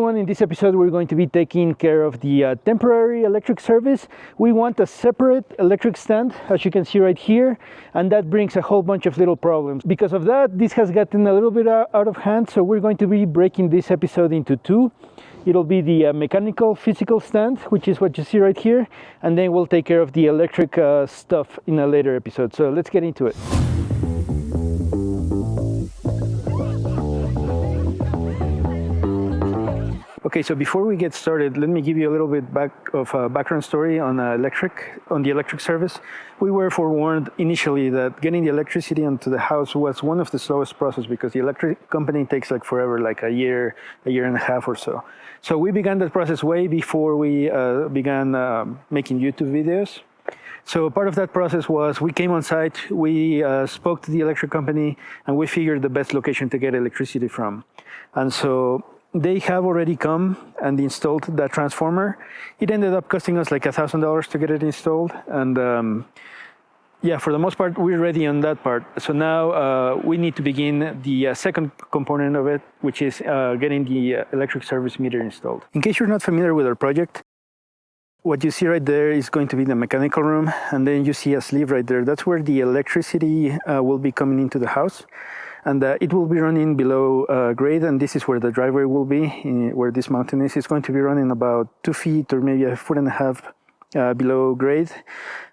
everyone, in this episode we're going to be taking care of the temporary electric service. We want a separate electric stand, as you can see right here, and that brings a whole bunch of little problems. Because of that, this has gotten a little bit out of hand, so we're going to be breaking this episode into two. It'll be the mechanical physical stand, which is what you see right here, and then we'll take care of the electric stuff in a later episode. So let's get into it. Okay, so before we get started, let me give you a little bit of a background story on the electric service. We were forewarned initially that getting the electricity onto the house was one of the slowest process because the electric company takes like forever, like a year and a half or so. So we began that process way before we began making YouTube videos. So part of that process was we came on site, we spoke to the electric company, and we figured the best location to get electricity from. And so they have already come and installed that transformer. It ended up costing us like $1,000 to get it installed. And yeah, for the most part, we're ready on that part. So now we need to begin the second component of it, which is getting the electric service meter installed. In case you're not familiar with our project, what you see right there is going to be the mechanical room. And then you see a sleeve right there. That's where the electricity will be coming into the house. And it will be running below grade, and this is where the driveway will be, where this mountain is. It's going to be running about 2 feet or maybe 1.5 feet below grade.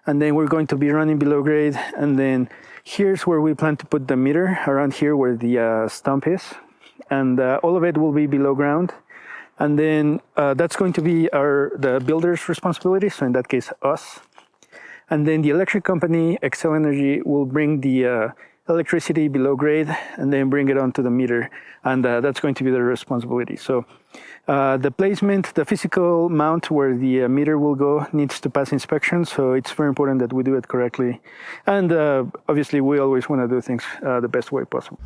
And then we're going to be running below grade. And then here's where we plan to put the meter, around here where the stump is. And all of it will be below ground. And then that's going to be the builder's responsibility, so in that case, us. And then the electric company, Xcel Energy, will bring the electricity below grade and then bring it onto the meter, and that's going to be their responsibility. So the placement, the physical mount where the meter will go needs to pass inspection, so it's very important that we do it correctly. And obviously we always want to do things the best way possible.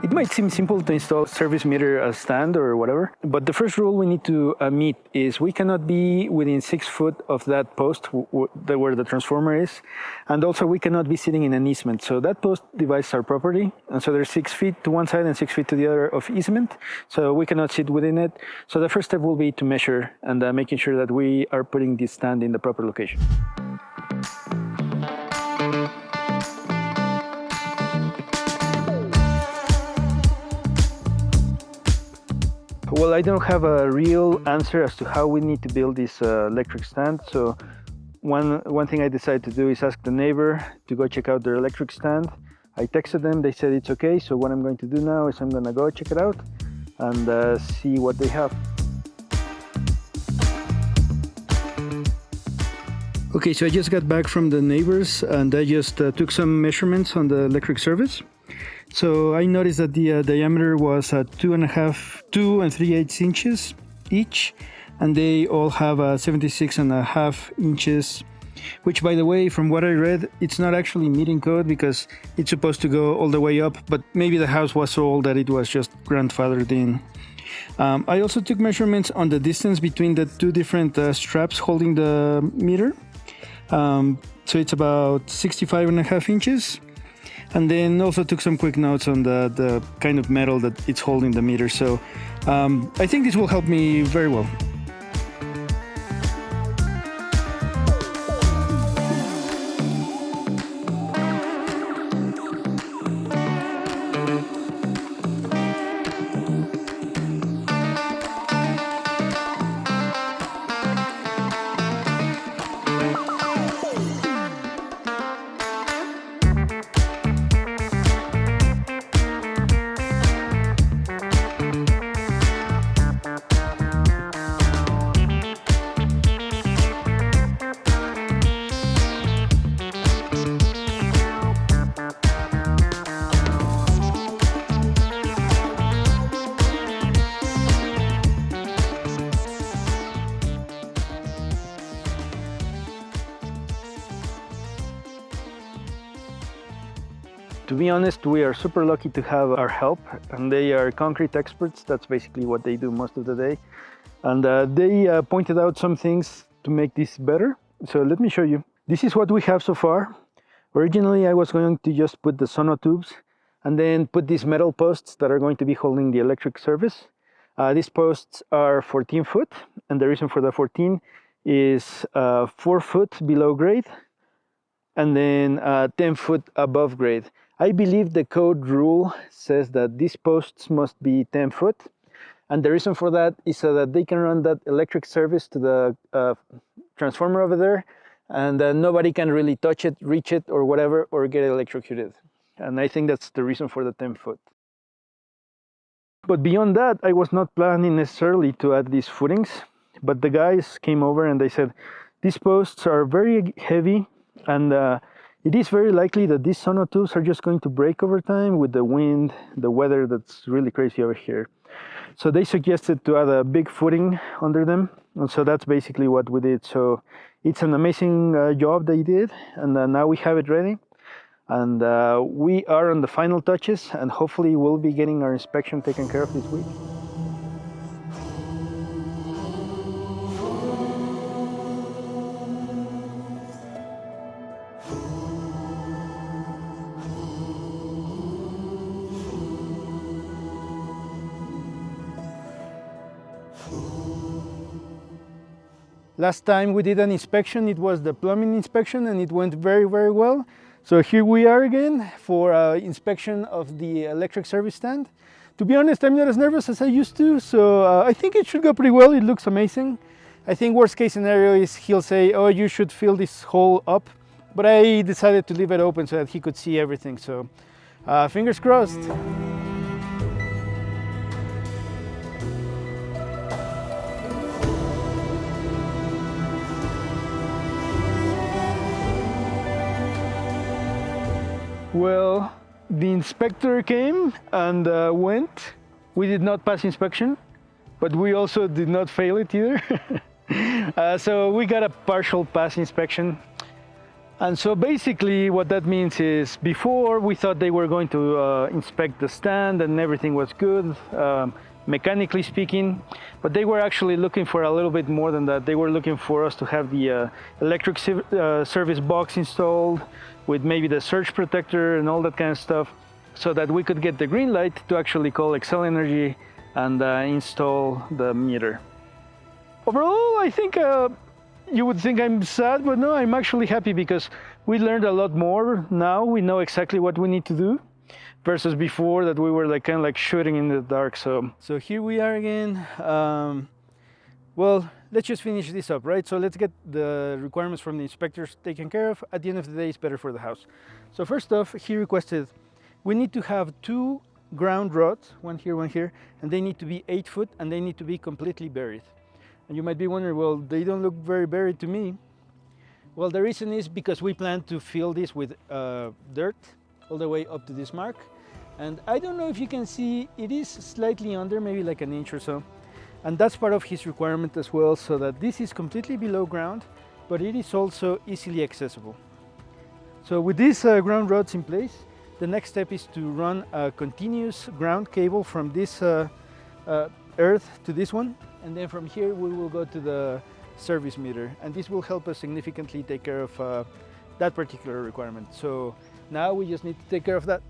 It might seem simple to install a service meter stand or whatever, but the first rule we need to meet is we cannot be within 6 feet of that post where the transformer is, and also we cannot be sitting in an easement. So that post divides our property, and so there's 6 feet to one side and 6 feet to the other of easement, so we cannot sit within it. So the first step will be to measure and making sure that we are putting this stand in the proper location. Well, I don't have a real answer as to how we need to build this electric stand. So one thing I decided to do is ask the neighbor to go check out their electric stand. I texted them, they said it's okay. So what I'm going to do now is I'm going to go check it out and see what they have. Okay, so I just got back from the neighbors and I just took some measurements on the electric service. So I noticed that the diameter was 2 3/8 inches each, and they all have 76.5 inches, which, by the way, from what I read, it's not actually meeting code because it's supposed to go all the way up, but maybe the house was so old that it was just grandfathered in. I also took measurements on the distance between the two different straps holding the meter. So it's about 65.5 inches. And then also took some quick notes on the kind of metal that it's holding the meter. So I think this will help me very well. To be honest, we are super lucky to have our help, and they are concrete experts. That's basically what they do most of the day. And they pointed out some things to make this better. So let me show you. This is what we have so far. Originally, I was going to just put the Sono tubes and then put these metal posts that are going to be holding the electric service. These posts are 14 foot, and the reason for the 14 is 4 foot below grade and then 10 foot above grade. I believe the code rule says that these posts must be 10 foot, and the reason for that is so that they can run that electric service to the transformer over there, and nobody can really touch it, reach it, or whatever, or get electrocuted. And I think that's the reason for the 10 foot. But beyond that, I was not planning necessarily to add these footings, but the guys came over and they said, these posts are very heavy, and it is very likely that these Sono tubes are just going to break over time with the wind, the weather that's really crazy over here. So they suggested to add a big footing under them, and so that's basically what we did. So it's an amazing job they did, and now we have it ready. And we are on the final touches, and hopefully we'll be getting our inspection taken care of this week. Last time we did an inspection, it was the plumbing inspection, and it went very, very well. So here we are again for inspection of the electric service stand. To be honest, I'm not as nervous as I used to, so I think it should go pretty well. It looks amazing. I think worst case scenario is he'll say, oh, you should fill this hole up. But I decided to leave it open so that he could see everything. So fingers crossed. Well, the inspector came and went. We did not pass inspection, but we also did not fail it either. So we got a partial pass inspection. And so basically what that means is before we thought they were going to inspect the stand and everything was good, mechanically speaking, but they were actually looking for a little bit more than that. They were looking for us to have the electric service box installed with maybe the surge protector and all that kind of stuff, so that we could get the green light to actually call Excel Energy and install the meter. Overall, I think you would think I'm sad, but no, I'm actually happy because we learned a lot more. Now we know exactly what we need to do versus before that we were kind of like shooting in the dark. So here we are again. Well, let's just finish this up, right? So let's get the requirements from the inspectors taken care of. At the end of the day, it's better for the house. So first off, he requested, we need to have 2 ground rods, one here, and they need to be 8 foot and they need to be completely buried. And you might be wondering, well, they don't look very buried to me. Well, the reason is because we plan to fill this with dirt all the way up to this mark. And I don't know if you can see, it is slightly under, maybe like an inch or so. And that's part of his requirement as well, so that this is completely below ground, but it is also easily accessible. So with these ground rods in place, the next step is to run a continuous ground cable from this earth to this one, and then from here we will go to the service meter, and this will help us significantly take care of that particular requirement. So now we just need to take care of that.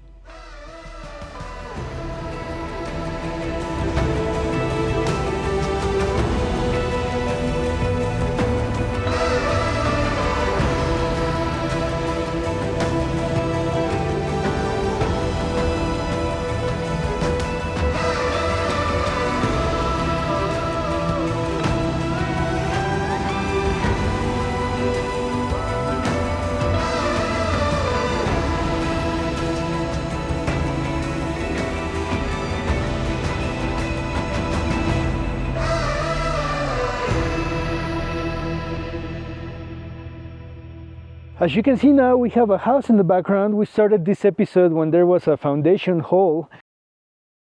As you can see now, we have a house in the background. We started this episode when there was a foundation hole.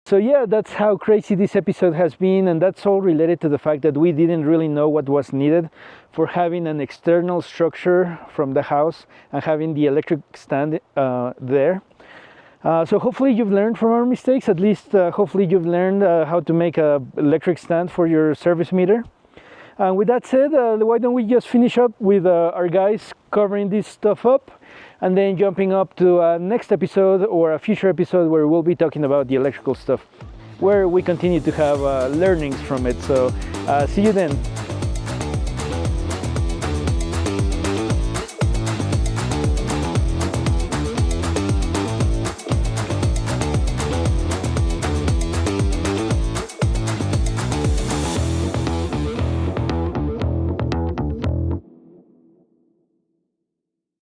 So yeah, that's how crazy this episode has been, and that's all related to the fact that we didn't really know what was needed for having an external structure from the house and having the electric stand there. So hopefully you've learned from our mistakes. At least hopefully you've learned how to make an electric stand for your service meter. And with that said, why don't we just finish up with our guys covering this stuff up, and then jumping up to a next episode or a future episode where we'll be talking about the electrical stuff, where we continue to have learnings from it. So see you then.